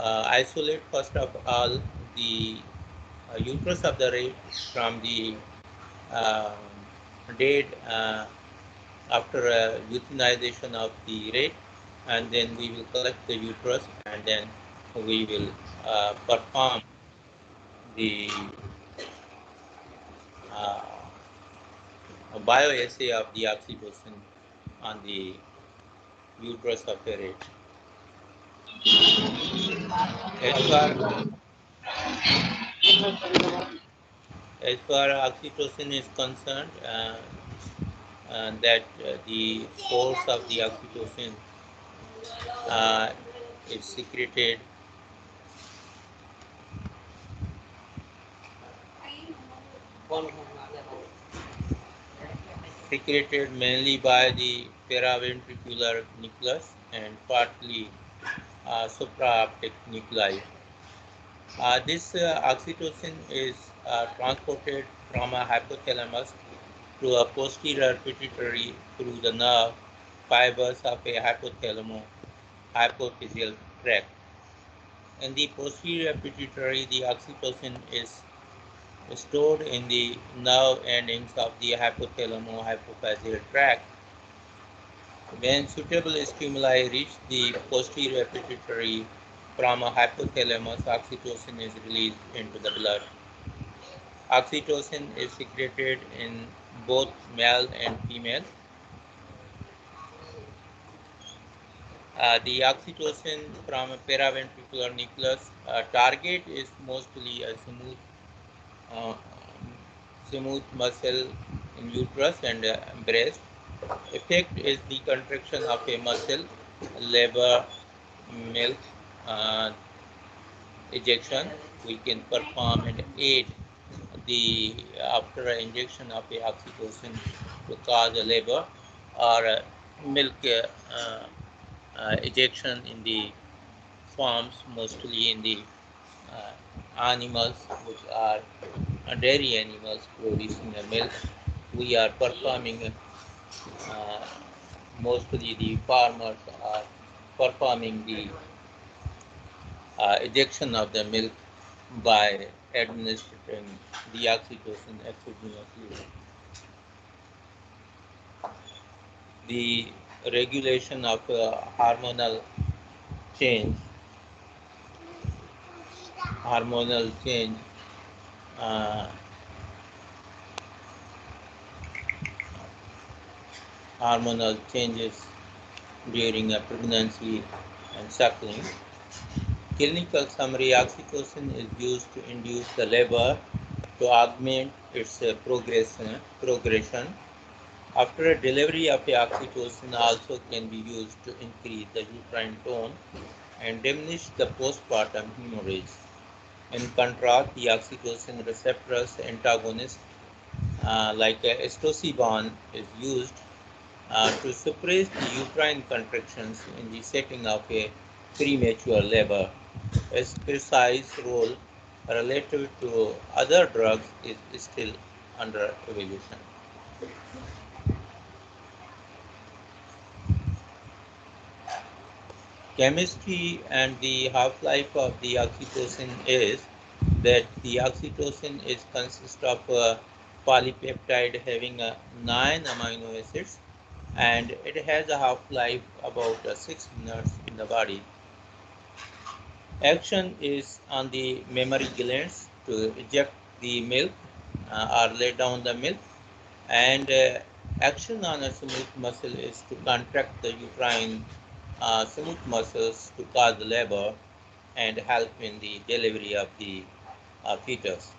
isolate first of all the uterus of the rat from the uh, dead after euthanization of the rat, and then we will collect the uterus, and then we will perform the uh, bioassay of the oxytocin on the uterus of the rat. As far as far oxytocin is concerned, that the source of the oxytocin uh, is secreted mainly by the paraventricular nucleus and partly supraoptic nuclei. This oxytocin is transported from a hypothalamus to a posterior pituitary through the nerve fibers of a hypothalamo-hypophyseal tract. In the posterior pituitary, the oxytocin is stored in the nerve endings of the hypothalamo-hypophyseal tract. When suitable stimuli reach the posterior pituitary from a hypothalamus, oxytocin is released into the blood. Oxytocin is secreted in both male and female. The oxytocin from a paraventricular nucleus target is mostly a uh, smooth muscle in uterus and breast. Effect is the contraction of a muscle, labor, milk, uh, ejection. We can perform and aid the after injection of the oxytocin to cause a labor or milk ejection in the farms, mostly in the uh, animals which are dairy animals producing the milk. We are performing uh, mostly the farmers are performing the ejection of the milk by administering the oxytocin exogenously. The regulation of change, hormonal change, uh, hormonal changes during a pregnancy and suckling. Clinical summary: oxytocin is used to induce the labor to augment its progression. After a delivery of the oxytocin also can be used to increase the uterine tone and diminish the postpartum hemorrhage. In contrast, the oxytocin receptors antagonist like estosiban is used to suppress the uterine contractions in the setting of a premature labor. Its precise role relative to other drugs is still under evaluation. Chemistry and the half-life of the oxytocin is that the oxytocin is consists of a polypeptide having 9 amino acids, and it has a half-life about 6 minutes in the body. Action is on the mammary glands to eject the milk or lay down the milk, and action on a smooth muscle is to contract the uterine smooth muscles to cause labor and help in the delivery of the fetus.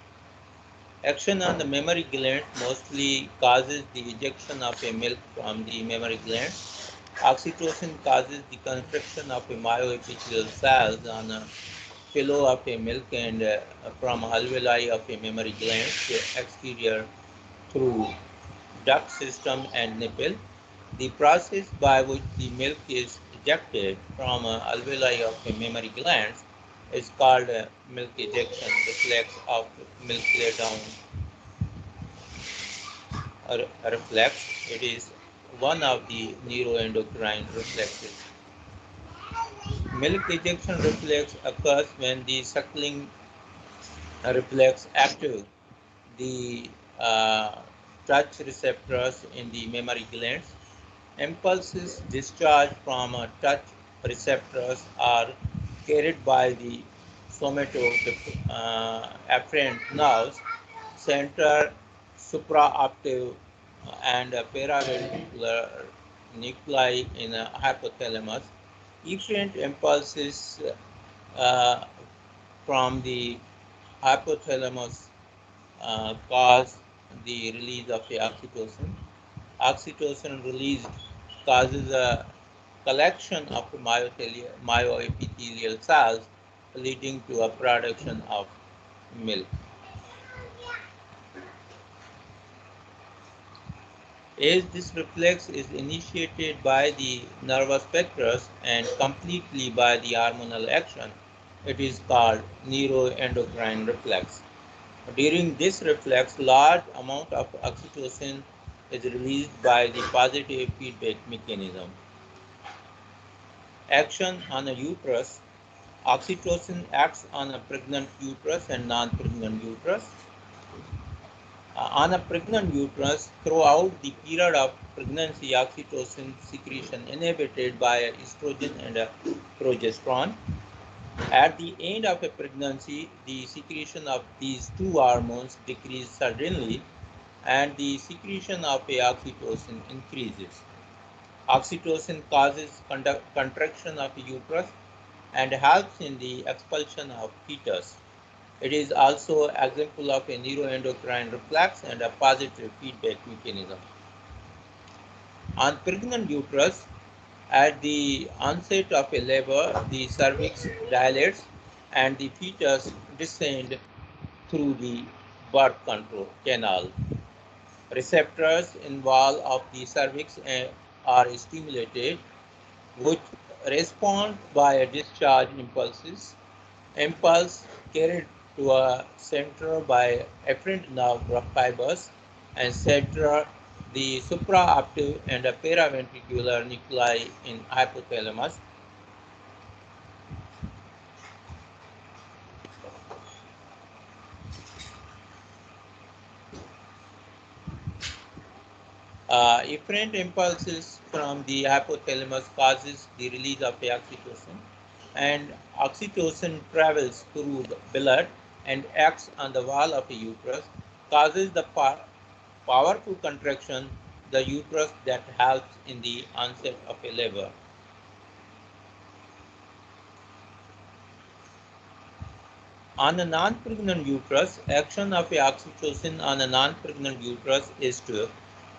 Action on the mammary gland mostly causes the ejection of a milk from the mammary gland. Oxytocin causes the contraction of a myoepithelial cells on a pillow of a milk and from alveoli of a mammary gland to exterior through duct system and nipple. The process by which the milk is ejected from alveoli of the mammary glands is called milk ejection reflex of milk laydown reflex. It is one of the neuroendocrine reflexes. Milk ejection reflex occurs when the suckling reflex active the touch receptors in the mammary glands. Impulses discharged from touch receptors are carried by the somatoafferent nerves, central, supraoptic, and paraventricular nuclei in hypothalamus. Efferent impulses uh, from the hypothalamus cause the release of the oxytocin. Oxytocin released causes a collection of myoepithelial cells, leading to a production of milk. As this reflex is initiated by the nervus pectoris and completely by the hormonal action, it is called neuroendocrine reflex. During this reflex, large amount of oxytocin is released by the positive feedback mechanism. Action on a uterus. Oxytocin acts on a pregnant uterus and non-pregnant uterus. On a pregnant uterus, throughout the period of pregnancy, oxytocin secretion inhibited by estrogen and progesterone. At the end of a pregnancy, the secretion of these two hormones decrease suddenly and the secretion of a oxytocin increases. Oxytocin causes contraction of the uterus and helps in the expulsion of fetus. It is also an example of a neuroendocrine reflex and a positive feedback mechanism. On pregnant uterus, at the onset of a labor, the cervix dilates and the fetus descends through the birth control canal. Receptors in wall of the cervix are stimulated, which respond by a discharge impulses. Impulse carried to a center by afferent nerve fibers and center the supraoptic and paraventricular nuclei in hypothalamus. Efferent impulses from the hypothalamus causes the release of the oxytocin, and oxytocin travels through the blood and acts on the wall of the uterus, causes the powerful contraction the uterus that helps in the onset of a labor. On a non-pregnant uterus, action of a oxytocin on a non-pregnant uterus is to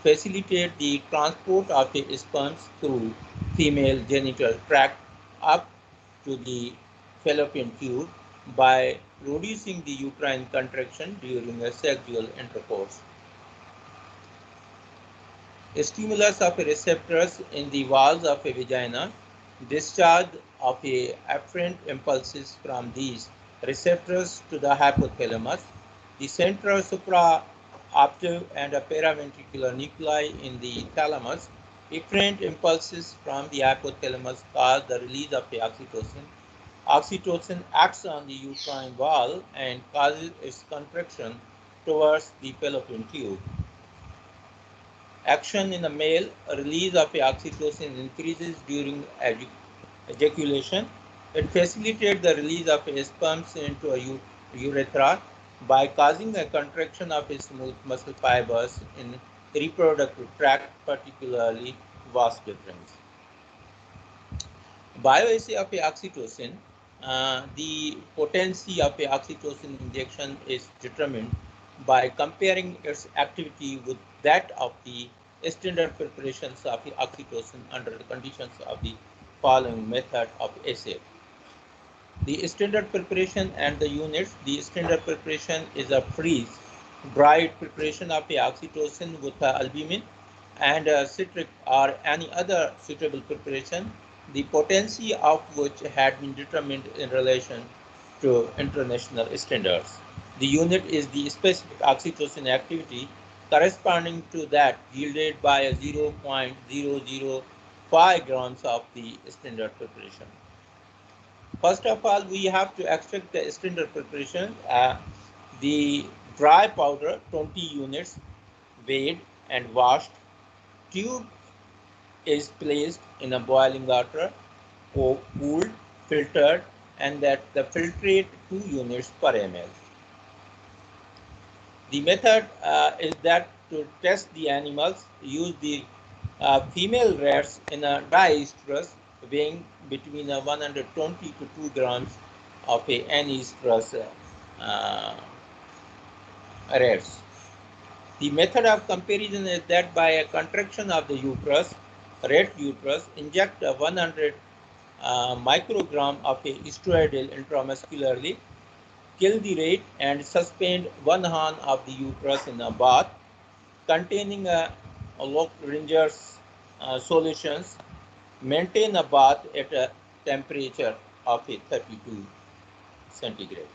facilitate the transport of the sperms through female genital tract up to the fallopian tube by reducing the uterine contraction during a sexual intercourse. A stimulus of receptors in the walls of a vagina, discharge of afferent impulses from these receptors to the hypothalamus, the central supraoptic and paraventricular nuclei in the thalamus. Efferent impulses from the hypothalamus cause the release of the oxytocin. Oxytocin acts on the uterine wall and causes its contraction towards the fallopian tube. Action in the male, release of oxytocin increases during ejaculation. It facilitates the release of sperms into a urethra by causing a contraction of smooth muscle fibers in reproductive tract, particularly vas deferens. Bioassay of oxytocin. The potency of oxytocin injection is determined by comparing its activity with that of the standard preparations of oxytocin under the conditions of the following method of assay. The standard preparation and the units. The standard preparation is a freeze dried preparation of oxytocin with albumin and citric or any other suitable preparation, the potency of which had been determined in relation to international standards. The unit is the specific oxytocin activity corresponding to that yielded by 0.005 grams of the standard preparation. First of all, we have to extract the standard preparation. The dry powder, 20 units, weighed and washed. Tube is placed in a boiling water, cooled, filtered, and that the filtrate 2 units per ml. The method is that to test the animals, use the female rats in a dry estrus weighing between 120 to 2 grams of a N-estrus uh, rats. The method of comparison is that by a contraction of the uterus, rat uterus, inject 100 microgram of a steroidal intramuscularly, kill the rat and suspend one horn of the uterus in a bath containing a Lock-Ringer's solutions. Maintain a bath at a temperature of a 32 centigrade.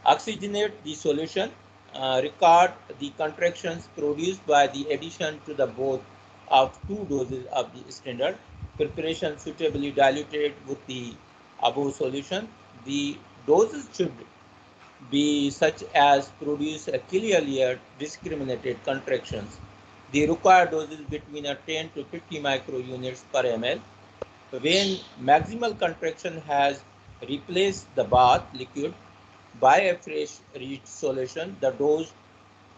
Oxygenate the solution. Record the contractions produced by the addition to the both of 2 doses of the standard preparation suitably diluted with the above solution. The doses should be such as produce a clearly discriminated contractions. The required doses between a 10 to 50 microunits per ml. When maximal contraction has replaced the bath liquid by a fresh rich solution, the dose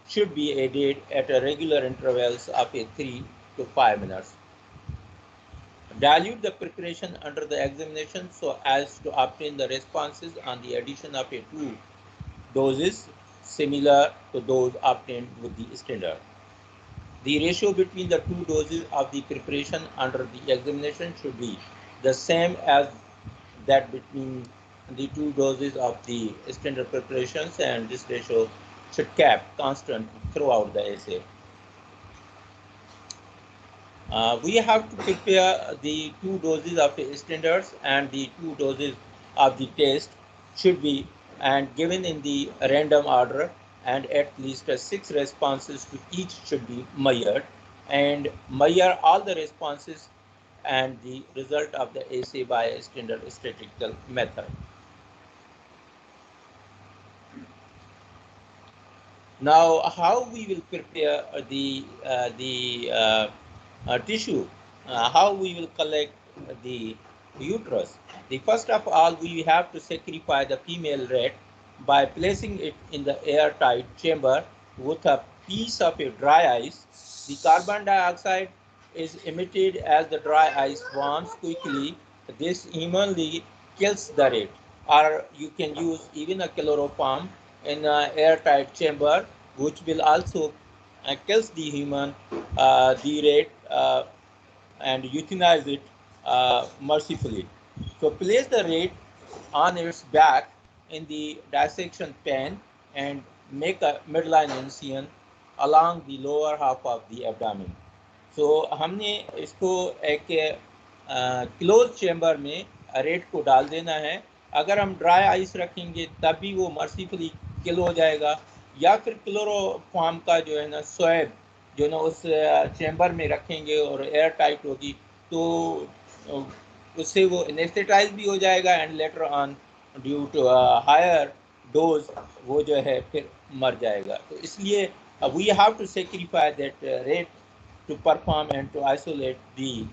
should be added at a regular intervals of a 3 to 5 minutes. Dilute the preparation under the examination so as to obtain the responses on the addition of a 2 doses similar to those obtained with the standard. The ratio between the 2 doses of the preparation under the examination should be the same as that between the 2 doses of the standard preparations, and this ratio should kept constant throughout the assay. We have to prepare the 2 doses of the standards, and the 2 doses of the test should be and given in the random order, and at least 6 responses to each should be measured, and measure all the responses and the result of the assay by a standard statistical method. Now, how we will prepare the tissue? How we will collect the uterus? The first of all, we have to sacrifice the female rat by placing it in the airtight chamber with a piece of a dry ice. The carbon dioxide is emitted as the dry ice warms quickly. This humanly kills the rat, or you can use even a chloroform in an airtight chamber, which will also kills the human, the rat, and euthanize it mercifully. So place the rat on its back in the dissection pan and make a midline incision along the lower half of the abdomen. So हमने इसको एक close chamber में rate को डाल देना है. अगर हम ड्राई आइस रखेंगे तब भी वो मर्सीफुली किल हो जाएगा, या फिर क्लोरोफॉर्म का जो है ना स्वैब जो ना उस चेम्बर में रखेंगे और एयर टाइट होगी तो उससे वो एनेस्थेटाइज भी हो जाएगा, and later on due to higher dose वो जो है फिर मर जाएगा. तो इसलिए we have to sacrifice that rate to perform and to isolate the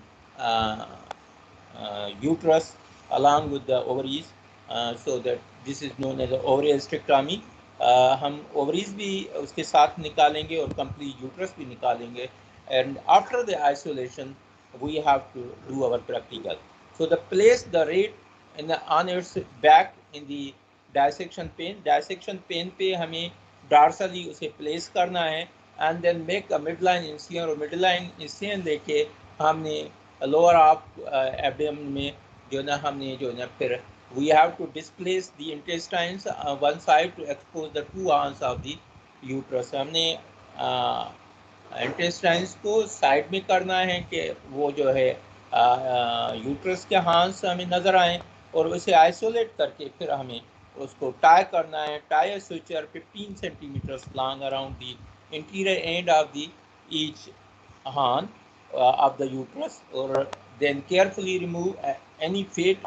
uterus along with the ovaries, so that this is known as ovariectomy. हम ovaries भी उसके साथ निकालेंगे और complete uterus भी निकालेंगे, and after the isolation we have to do our practical. So the place the rat in the on its back in the dissection pane पे हमें dorsally उसे place करना है, and then make a midline incision, और midline incision देके हमने lower half abdomen में जो ना हमने जो ना फिर we have to displace the intestines one side to expose the 2 horns of the uterus. हमने intestines को साइड में करना है कि वो जो है यूट्रस के हार्न्स हमें नजर आए, और उसे आइसोलेट करके फिर हमें उसको टाई करना है. Tie suture 15 centimetres long around the interior end of the each horn of the uterus, or then carefully remove any fat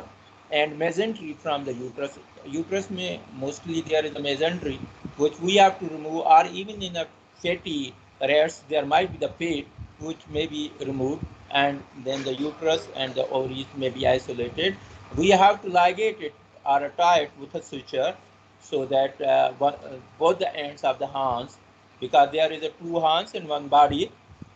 and mesentery from the uterus. Uterus may mostly there is a mesentery which we have to remove, or even in a fatty rats there might be the fat which may be removed, and then the uterus and the ovaries may be isolated. We have to ligate it or tie it with a suture so that both the ends of the horns, because there is a two horns in one body,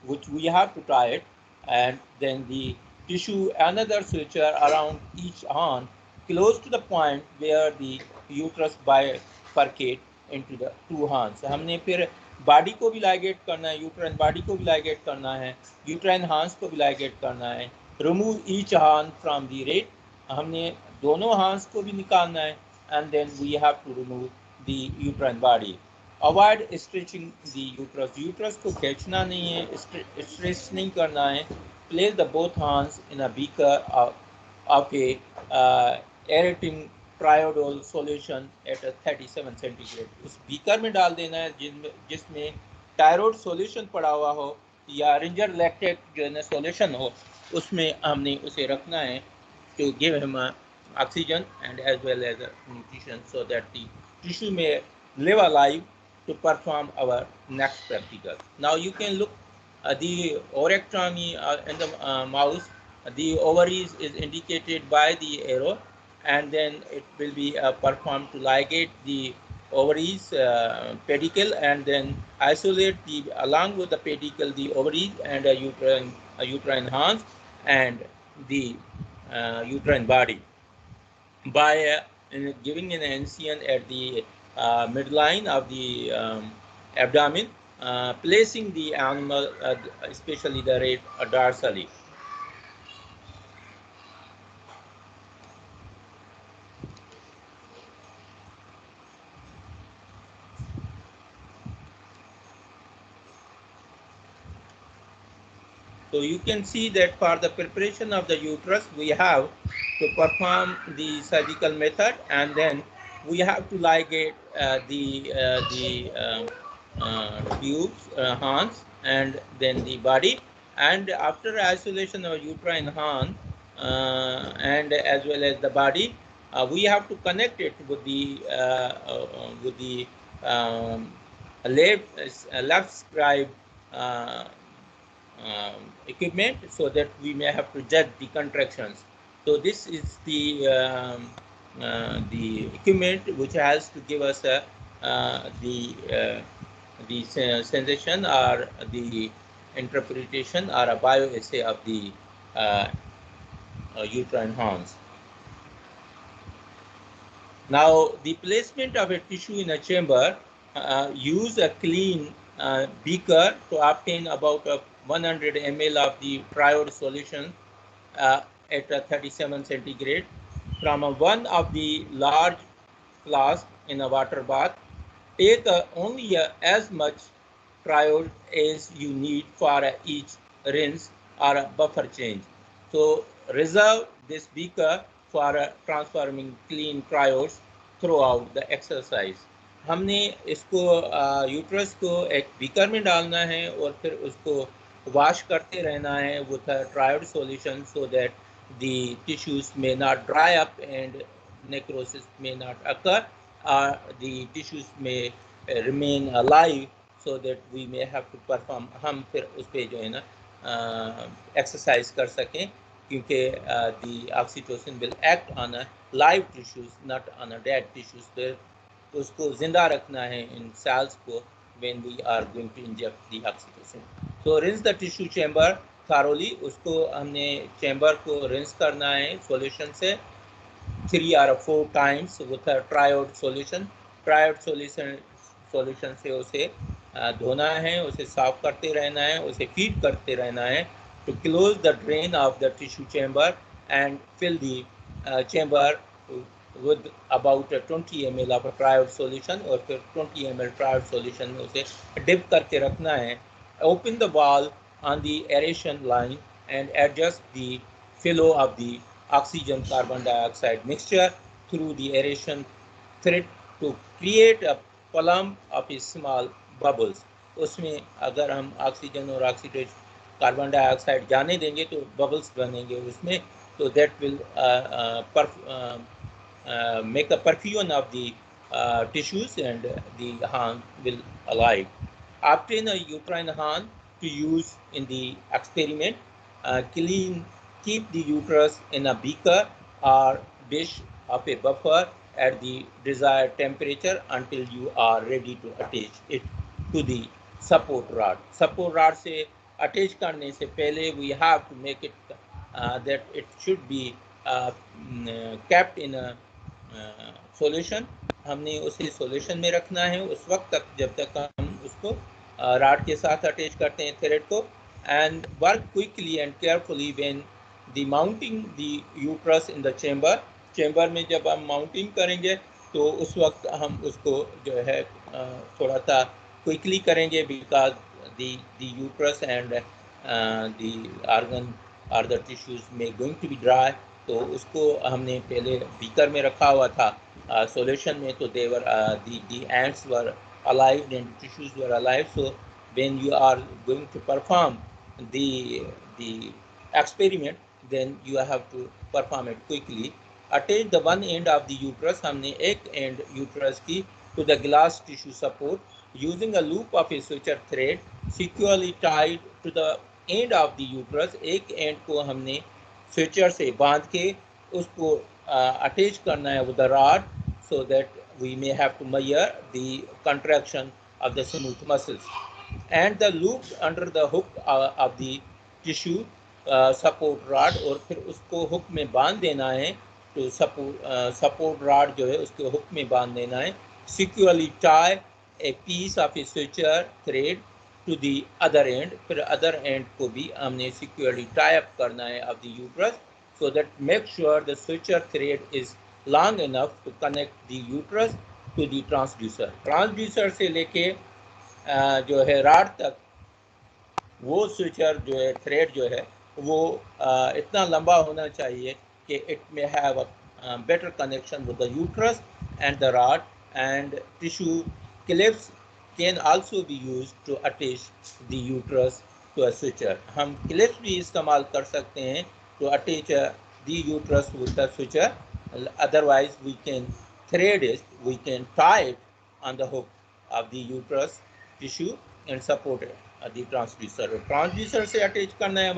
which we have to tie it, and then the tissue another suture around each horn close to the point where the uterus bifurcate into the two horns. हमने फिर body को भी ligate करना है, uterine body को भी ligate करना है, यूट्राइन हार्न्स को भी लाइगेट करना है, remove each horn from the rate, हमने दोनों हार्न्स को भी निकालना है, and then we have to remove the uterine body. Avoid stretching the uterus. Uterus को खींचना नहीं है, stretch नहीं करना है. Place the both hands in a beaker of a aerating triodol solution at a 37 centigrade. उस बीकर में डाल देना है जिसमें टायरोड सॉल्यूशन पड़ा हुआ हो या रिंजर लैक्टेट जो है ना सॉल्यूशन हो, उसमें हमने उसे रखना है to give him oxygen and as well as nutrition so that the tissue may live alive to perform our next practical. Now you can look the orectomy in the mouse. The ovaries is indicated by the arrow, and then it will be performed to ligate the ovaries pedicle, and then isolate the along with the pedicle the ovaries and a uterine horns and the uterine body by giving an incision at the midline of the abdomen, placing the animal, especially the rat, dorsally. So you can see that for the preparation of the uterus, we have to perform the surgical method, and then we have to ligate the tubes, horns, and then the body. And after isolation of uterine horn and as well as the body, we have to connect it with the left scribe equipment so that we may have to judge the contractions. So this is the equipment which has to give us the sensation or the interpretation or a bioassay of the uterine horns. Now the placement of a tissue in a chamber, use a clean beaker to obtain about 100 ml of the triode solution at 37 centigrade from one of the large flask in a water bath. Take only as much triode as you need for each rinse or a buffer change. So reserve this beaker for transforming clean triodes throughout the exercise. हमने इसको uterus को एक beaker में डालना है और फिर उसको wash करते रहना है with a triode solution so that the tissues may not dry up and necrosis may not occur, the tissues may remain alive so that we may have to perform, हम फिर उस पे जो है ना exercise कर सकें, क्योंकि the oxytocin will act on a live tissues not on a dead tissues. तो उसको जिंदा रखना है इन cells को when we are going to inject the oxytocin. So rinse the tissue chamber thoroughly. उसको हमने chamber को rinse करना है solution से 3 or 4 times with a triode solution. Triode solution से उसे धोना है, उसे साफ करते रहना है, उसे feed करते रहना है to close the drain of the tissue chamber and fill the chamber with about 20 ml of a triode solution और फिर 20 ml triode solution में उसे dip करके रखना है. Open the valve on the aeration line and adjust the flow of the oxygen carbon dioxide mixture through the aeration thread to create a column of small bubbles. उसमें अगर हम oxygen और oxidate carbon dioxide जाने देंगे तो bubbles बनेंगे उसमें, so that will make a perfusion of the tissues, and the horn will alive. Obtain a uterine horn to use in the experiment. Keep the uterus in a beaker or dish of a buffer at the desired temperature until you are ready to attach it to the support rod. Support rod से attach करने से पहले we have to make it that it should be kept in a solution. हमने उसे solution में रखना है उस वक्त तक जब तक हम उसको rod के साथ attach करते हैं thread को, and work quickly and carefully when the mounting the uterus in the chamber. Chamber में जब हम माउंटिंग करेंगे तो उस वक्त हम उसको जो है थोड़ा सा क्विकली करेंगे, because the uterus and the organ or the tissues may going to be dry. तो उसको हमने पहले बीकर में रखा हुआ था सॉल्यूशन में, तो they were the ants were alive and tissues were alive. So when you are going to perform the experiment, then you have to perform it quickly. Attach the one end of the uterus, हमने एक end uterus की to the glass tissue support using a loop of a suture thread securely tied to the end of the uterus. एक end को हमने suture से बांध के उसको attach करना है with the rod, so that we may have to measure the contraction of the smooth muscles. And the loop under the hook of the tissue support rod, और फिर उसको hook में बांध देना है, तो support rod जो है उसके hook में बांध देना है. Securely tie a piece of a suture thread to the other end, फिर other end को भी हमने securely tie up करना है of the uterus, so that make sure the suture thread is long enough to connect the uterus to the transducer. Transducer से लेके जो है rod तक वो suture जो है thread जो है वो इतना लंबा होना चाहिए कि it may have a better connection with the uterus and the rod, and tissue clips can also be used to attach the uterus to a suture. हम clips भी इस्तेमाल कर सकते हैं to attach the uterus with the suture. Otherwise we can thread it, we can tie it on the hook of the uterus tissue and support it the transducer. Transducer से attach करना है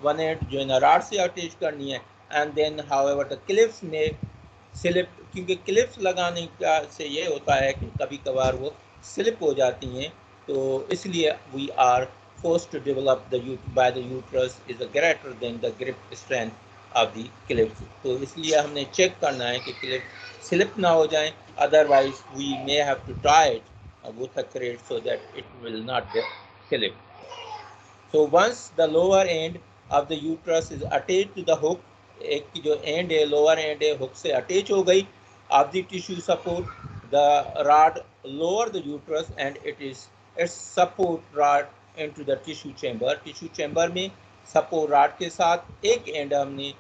one end जो है ना rod से attach करनी है, and then however the clips में slip, क्योंकि clips लगाने का से ये होता है कि कभी कभार वो slip हो जाती हैं, तो इसलिए we are forced to develop the by the uterus is a greater than the grip strength of the clips. तो इसलिए हमने check करना है कि clip slip ना हो जाए, otherwise we may have to tie it with a thread so that it will not slip. So once the lower end of the uterus is attached to the hook, एक की जो end है lower end है hook से attach हो गई of the tissue support, the rod lower the uterus and its support rod into the tissue chamber. Tissue chamber में support rod के साथ एक end हमने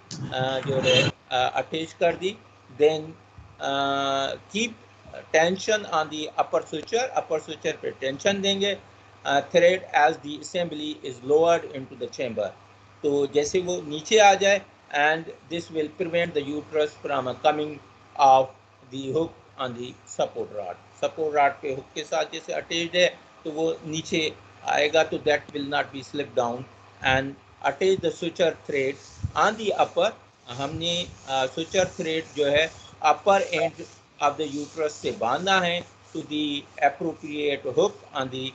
जो है attach कर दी. Then keep tension on the upper suture पे tension देंगे thread as the assembly is lowered into the chamber. तो जैसे वो नीचे आ जाए, and this will prevent the uterus from coming off the hook on the support rod. Support rod पे hook के साथ जैसे attached है तो वो नीचे आएगा, तो that will not be slip down. And attach the suture thread on the upper. हमने suture thread जो है upper end of the uterus से बांधना है to the appropriate hook on the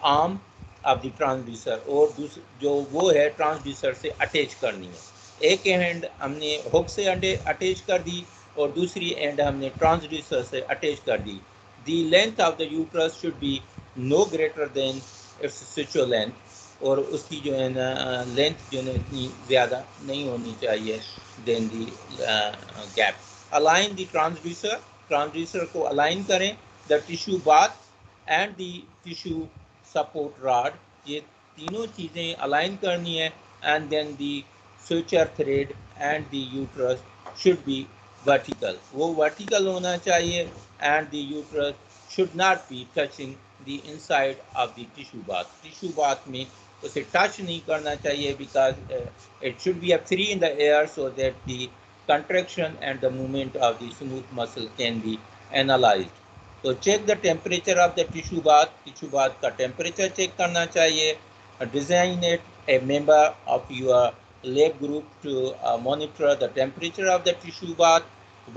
arm of the transducer, और जो वो है transducer से attach करनी है. एक एंड हमने हुक से अटैच कर दी और दूसरी एंड हमने ट्रांसड्यूसर से अटैच कर दी. The length of the uterus should be no greater than its sexual length, और उसकी जो है ना लेंथ जो है इतनी ज़्यादा नहीं होनी चाहिए than the gap. Align the transducer, transducer को अलाइन करें. The tissue bath and the tissue support rod, ये तीनों चीज़ें अलाइन करनी है. And then the suture thread and the uterus should be vertical. वो vertical होना चाहिए, and the uterus should not be touching the inside of the tissue bath. Tissue bath में उसे टच नहीं करना चाहिए, because it should be free in the air so that the contraction and the movement of the smooth muscle can be analyzed. So check the temperature of the tissue bath का temperature check करना चाहिए. Designate a member of your lab group to monitor the temperature of the tissue bath.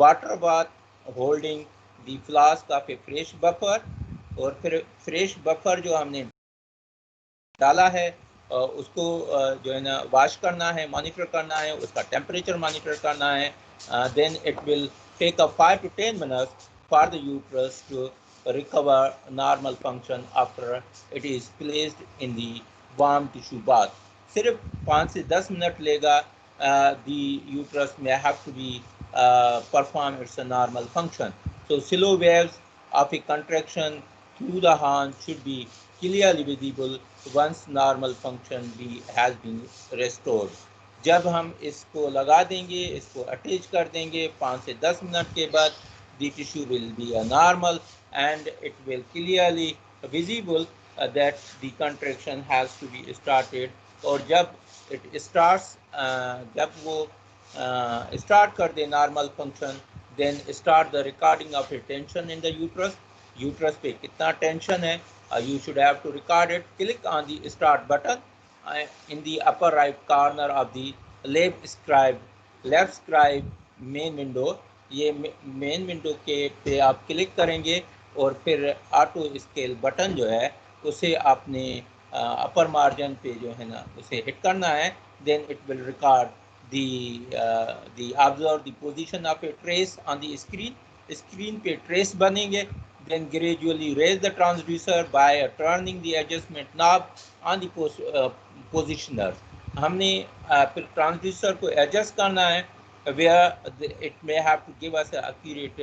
Water bath holding the flask of a fresh buffer, और फिर fresh buffer जो हमने डाला है उसको जो है ना वॉश करना है, मॉनिटर करना है, उसका टेम्परेचर मॉनिटर करना है. Then it will take a 5 to 10 minutes for the uterus to recover normal function after it is placed in the warm tissue bath. सिर्फ 5 से 10 मिनट लेगा. The uterus may have to be perform it's a normal function. So slow waves of a contraction through the horn should be clearly visible once normal function has been restored. जब हम इसको लगा देंगे, इसको attach कर देंगे, 5 से 10 minute के बाद the tissue will be normal and it will clearly visible that the contraction has to be started. और जब it starts, जब वो start कर दे normal function, then start the recording of a tension in the uterus. Uterus पे कितना tension है, you should have to record it. Click on the start button in the upper right corner of the left scribe main window. ये main window के पे आप click करेंगे और फिर ऑटो स्केल बटन जो है उसे आपने अपर मार्जिन पे जो है ना उसे हिट करना है. Then it will record the observe the position of a trace on the screen पे ट्रेस बनेंगे. Then gradually raise the transducer by turning the adjustment knob on the positioner. हमने फिर ट्रांसड्यूसर को एडजस्ट करना है where it may have to give us accurate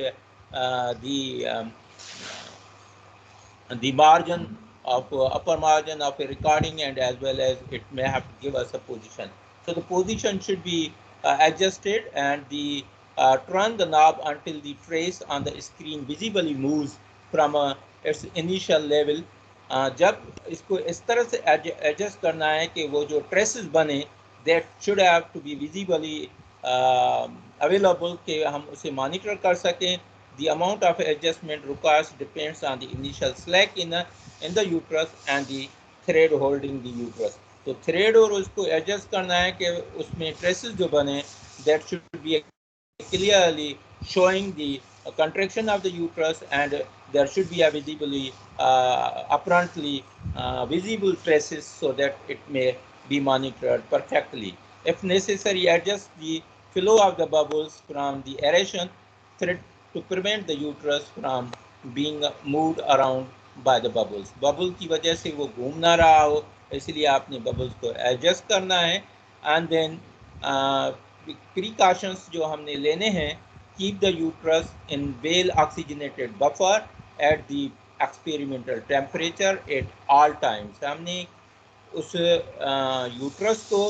the margin of upper margin of a recording, and as well as it may have to give us a position. So the position should be adjusted, and the turn the knob until the trace on the screen visibly moves from its initial level. जब इसको इस तरह से adjust करना है कि वो जो ट्रेसेस बने that should have to be visibly available कि हम उसे मॉनिटर कर सकें. The amount of adjustment required depends on the initial slack in the uterus and the thread holding the uterus. तो थ्रेड और उसको एडजस्ट करना है कि उसमें ट्रेसेस जो बने that should be clearly showing the contraction of the uterus, and there should be a visibly apparently visible traces so that it may be monitored perfectly. If necessary, adjust the flow of the bubbles from the aeration thread to prevent the uterus from being moved around by the bubbles. Bubble की वजह से वो घूम ना रहा हो, इसलिए आपने बबल्स को एडजस्ट करना है. एंड देन प्रिकॉशंस जो हमने लेने हैं, keep the uterus in well oxygenated buffer at the experimental temperature at all times. हमने उस यूट्रस को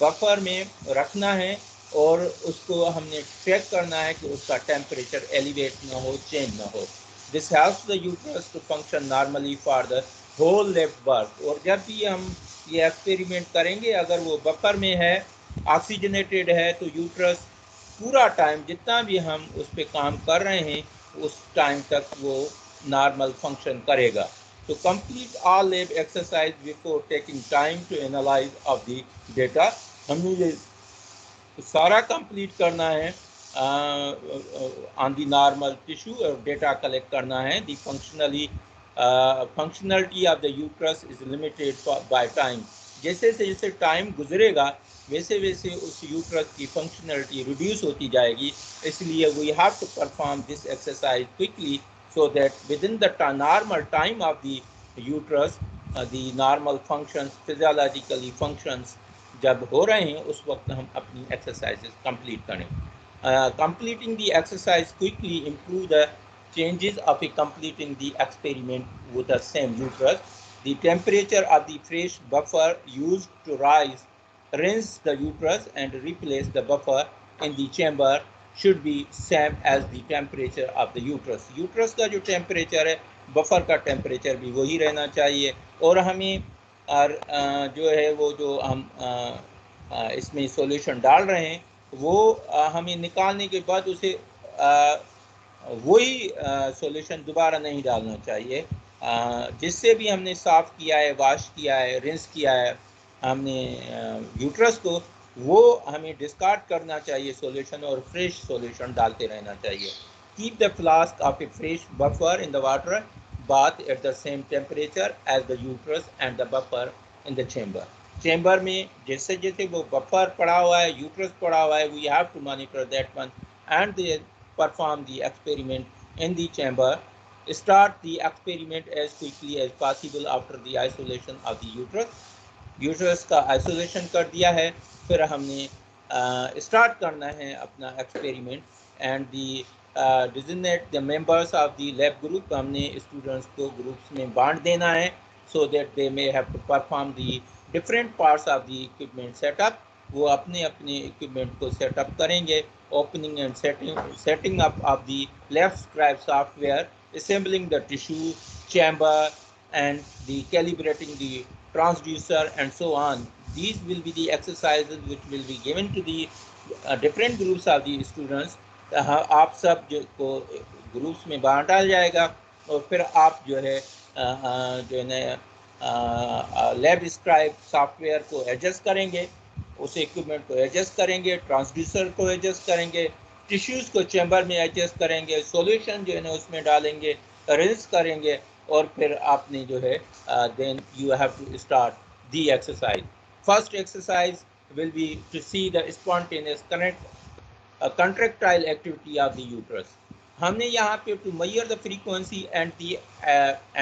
बफर में रखना है और उसको हमने चेक करना है कि उसका टेम्परेचर एलिवेट ना हो, चेंज ना हो. This helps the uterus to function normally for the whole left birth. और जब भी हम ये एक्सपेरिमेंट करेंगे, अगर वो बफर में है, ऑक्सीजनेटेड है, तो यूट्रस पूरा टाइम जितना भी हम उस पर काम कर रहे हैं उस टाइम तक वो नॉर्मल फंक्शन करेगा. So complete all lab exercise before taking time to analyze of the data. हमने ये सारा कंप्लीट करना है on the normal tissue और डेटा कलेक्ट करना है. The functionality of the uterus is limited by time. जैसे जैसे टाइम गुजरेगा वैसे वैसे उस यूट्रस की फंक्शनलिटी रिड्यूस होती जाएगी. इसलिए we have to perform this exercise quickly so that within the normal time of the uterus, the normal functions, physiologically functions जब हो रहे हैं उस वक्त हम अपनी exercises complete करें. Completing the exercise quickly improve the changes of completing the experiment with the same uterus. The temperature of the fresh buffer used to rinse the uterus and replace the buffer in the chamber should be same as the temperature of the uterus. Uterus का जो temperature है, buffer का temperature भी वही रहना चाहिए. और हमें और जो है वो जो हम इसमें सॉल्यूशन डाल रहे हैं वो हमें निकालने के बाद उसे वही सॉल्यूशन दोबारा नहीं डालना चाहिए। जिससे भी हमने साफ़ किया है, वॉश किया है, रिंस किया है हमने यूट्रस को, वो हमें डिस्कार्ड करना चाहिए सॉल्यूशन और फ्रेश सॉल्यूशन डालते रहना चाहिए। Keep the flask of A fresh buffer in the water bath at the same temperature as the uterus and the buffer in the chamber. Chamber में जैसे जैसे वो बफर पड़ा हुआ है, यूट्रस पड़ा हुआ है, we have to monitor that one and perform the experiment in the chamber. Start the experiment as quickly as possible after the isolation of the uterus. Uterus का आइसोलेशन कर दिया है, फिर हमने स्टार्ट करना है अपना experiment and the designate the members of the lab group. हमने स्टूडेंट्स को ग्रुप्स में बांट देना है so that they may have to perform the different parts of the equipment setup. वो अपने अपने इक्विपमेंट को सेटअप करेंगे। Opening and setting up of the left scribe software, assembling the tissue chamber and the calibrating the transducer and so on. These will be the exercises which will be given to the different groups of the students. आप सब जो को groups में बांटा जाएगा और फिर आप जो है लैब स्क्राइब सॉफ्टवेयर को एडजस्ट करेंगे, उस इक्विपमेंट को एडजस्ट करेंगे, ट्रांसड्यूसर को एडजस्ट करेंगे, टिश्यूज़ को चैम्बर में एडजस्ट करेंगे, सॉल्यूशन जो है ना उसमें डालेंगे, रिंस करेंगे और फिर आपने जो है then you have to start the exercise. First exercise will be to see the spontaneous contractile activity of the uterus. हमने यहाँ पे to measure the frequency and the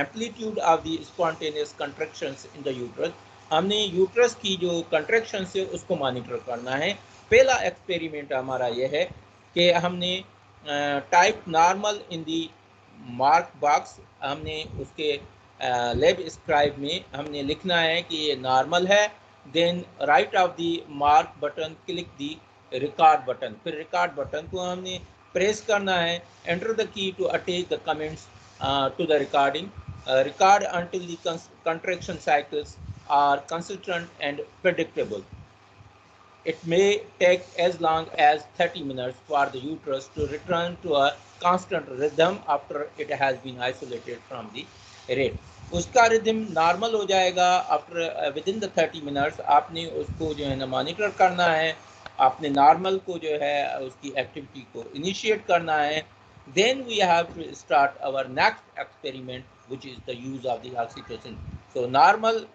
amplitude of the spontaneous contractions in the uterus, हमने uterus की जो contraction है उसको monitor करना है। पहला एक्सपेरिमेंट हमारा ये है कि हमने टाइप नॉर्मल इन दी मार्क बॉक्स, हमने उसके लैब स्क्राइब में हमने लिखना है कि ये नॉर्मल है। Then right of the mark button click the record button, फिर रिकॉर्ड बटन को हमने प्रेस करना है। Enter the key to attach the comments to the recording, record until the contraction cycles are consistent and predictable. It may take as long as 30 minutes for the uterus to return to a constant rhythm after it has been isolated from the rate. उसका rhythm normal हो जाएगा after within the 30 minutes. आपने उसको जो है ना monitor करना है, आपने नॉर्मल को जो है उसकी एक्टिविटी को इनिशिएट करना है। Then we have to start our next experiment which is the use of the oxytocin. So normal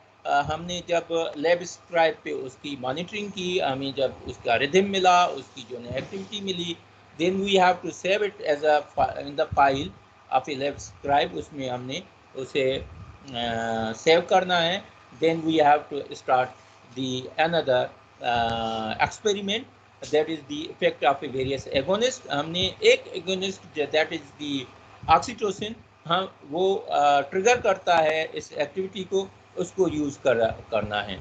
हमने जब लैब स्क्राइब पे उसकी मॉनिटरिंग की, हमें जब उसका रिदम मिला, उसकी जो है एक्टिविटी मिली, then we have to save it as a in the file of a lab scribe, उसमें हमने उसे सेव करना है। Then we have to start the another experiment that is the effect of a various agonist. हमने एक agonist that is the oxytocin, हम वो trigger करता है इस एक्टिविटी को, उसको यूज़ करना है।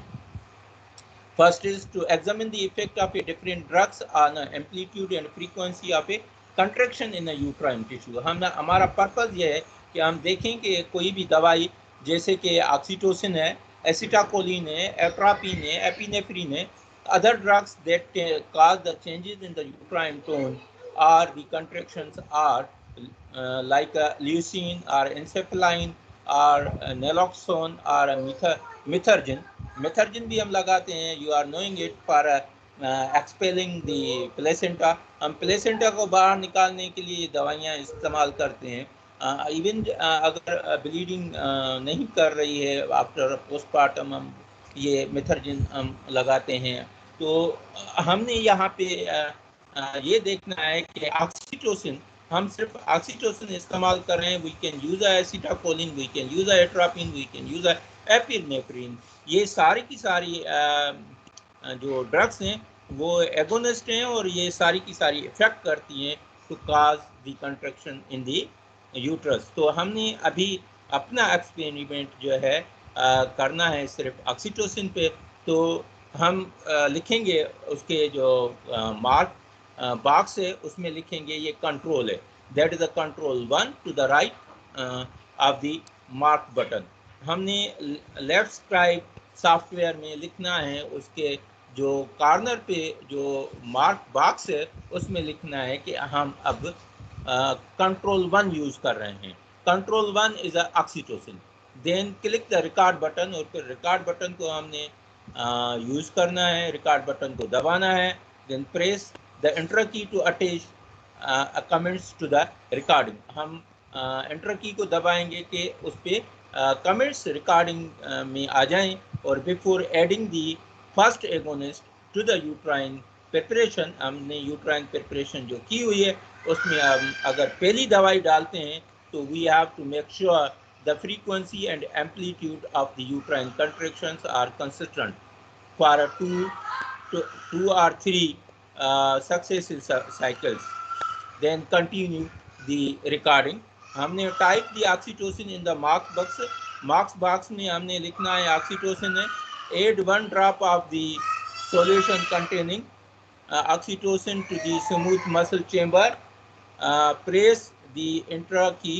First is to examine the effect of a different drugs on amplitude and frequency of a contraction in a uterine tissue. हमारा पर्पज़ ये है कि हम देखें कि कोई भी दवाई जैसे कि ऑक्सीटोसिन है, एसिटाकोलिन है, एट्रापिन है, एपिनेफ्रिन है, other drugs that cause the changes in the uterine tone or the contractions are like leucine or encephaline or naloxone or methergin. Methergin भी हम लगाते हैं, you are knowing it, for expelling the placenta. हम placenta को बाहर निकालने के लिए दवाइयाँ इस्तेमाल करते हैं। इवन अगर ब्लीडिंग नहीं कर रही है आफ्टर पोस्टमार्टम, हम ये मेथर्जिन हम लगाते हैं। तो हमने यहाँ पे ये देखना है कि ऑक्सीटोसिन, हम सिर्फ ऑक्सीटोसिन इस्तेमाल कर रहे हैं। We can use acetylcholine, we can use atropine, we can use epinephrine. ये सारी की सारी जो ड्रग्स हैं वो एगोनिस्ट हैं और ये सारी की सारी इफेक्ट करती हैं to cause the contraction in the uterus. तो हमने अभी अपना एक्सपेरिमेंट जो है करना है सिर्फ ऑक्सीटोसिन पे। तो हम लिखेंगे उसके जो मार्क बॉक्स है उसमें लिखेंगे ये कंट्रोल है, that is a control 1 to the right of the mark button. हमने लेफ्ट स्क्राइब सॉफ्टवेयर में लिखना है, उसके जो कॉर्नर पे जो मार्क बॉक्स है उसमें लिखना है कि हम अब कंट्रोल 1 यूज कर रहे हैं। Control 1 is oxytocin. Then click the record button, और फिर रिकॉर्ड बटन को हमने यूज करना है, रिकॉर्ड बटन को दबाना है। Then press the enter key to attach comments to the recording. हम एंटर की को दबाएंगे कि उस पर कमेंट्स रिकॉर्डिंग में आ जाएं। और before adding the first agonist to the uterine preparation, हमने यूट्राइन प्रिपरेशन जो की हुई है उसमें हम अगर पहली दवाई डालते हैं तो we have to make sure the frequency and amplitude of the uterine contractions are consistent for 2 or 3 successive cycles. Then continue the recording. हमने type the oxytocin in the marks box में हमने लिखना है ऑक्सीटोसिन है। Add 1 drop of the solution containing oxytocin to the smooth muscle chamber. Press the enter key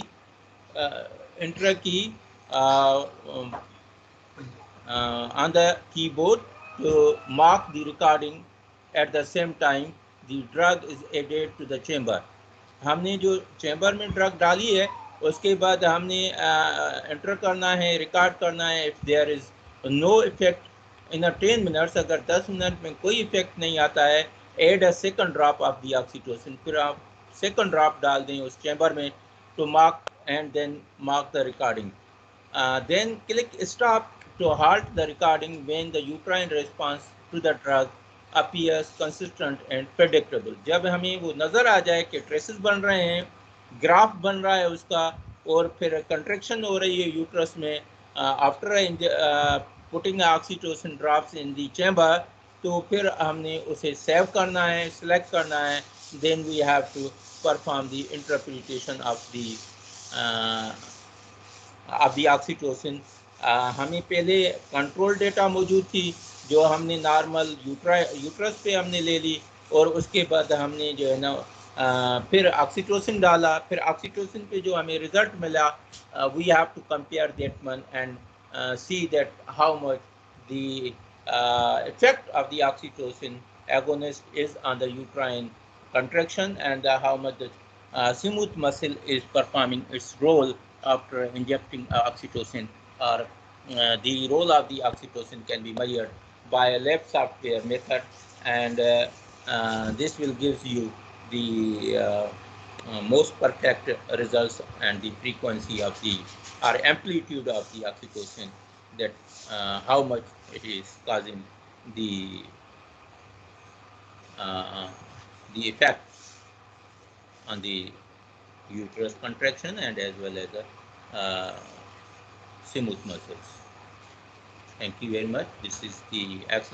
on the keyboard to mark the recording. At the same time, the drug is added to the chamber. हमने जो chamber में drug डाली है उसके बाद हमने enter करना है, रिकॉर्ड करना है। If there is no effect in 10 minutes, अगर 10 मिनट में कोई इफेक्ट नहीं आता है, add a second drop of the oxytocin, फिर आप सेकंड ड्रॉप डाल दें उस चैम्बर में to mark and then mark the recording. Then click stop to halt the recording when the uterine response to the drug appears consistent and predictable. जब हमें वो नज़र आ जाए कि ट्रेसेस बन रहे हैं, ग्राफ बन रहा है उसका, और फिर कंट्रैक्शन हो रही है यूट्रस में after putting oxytocin drops in the chamber, तो फिर हमने उसे सेव करना है, सिलेक्ट करना है। Then we have to perform the interpretation of the oxytocin. हमें पहले कंट्रोल डेटा मौजूद थी जो हमने नॉर्मल यूट्रस पे हमने ले ली, और उसके बाद हमने जो है ना फिर ऑक्सीटोसिन डाला। फिर ऑक्सीटोसिन पे जो हमें रिजल्ट मिला, we have to compare that one and see that how much the effect of the oxytocin agonist is on the uterine contraction, and how much the smooth muscle is performing its role after injecting oxytocin, or the role of the oxytocin can be measured by a lab software method, and this will give you the most perfect results and the frequency of the or amplitude of the oxytocin, that how much it is causing the effect on the uterus contraction and as well as the smooth muscles. Thank you very much. This is the exercise.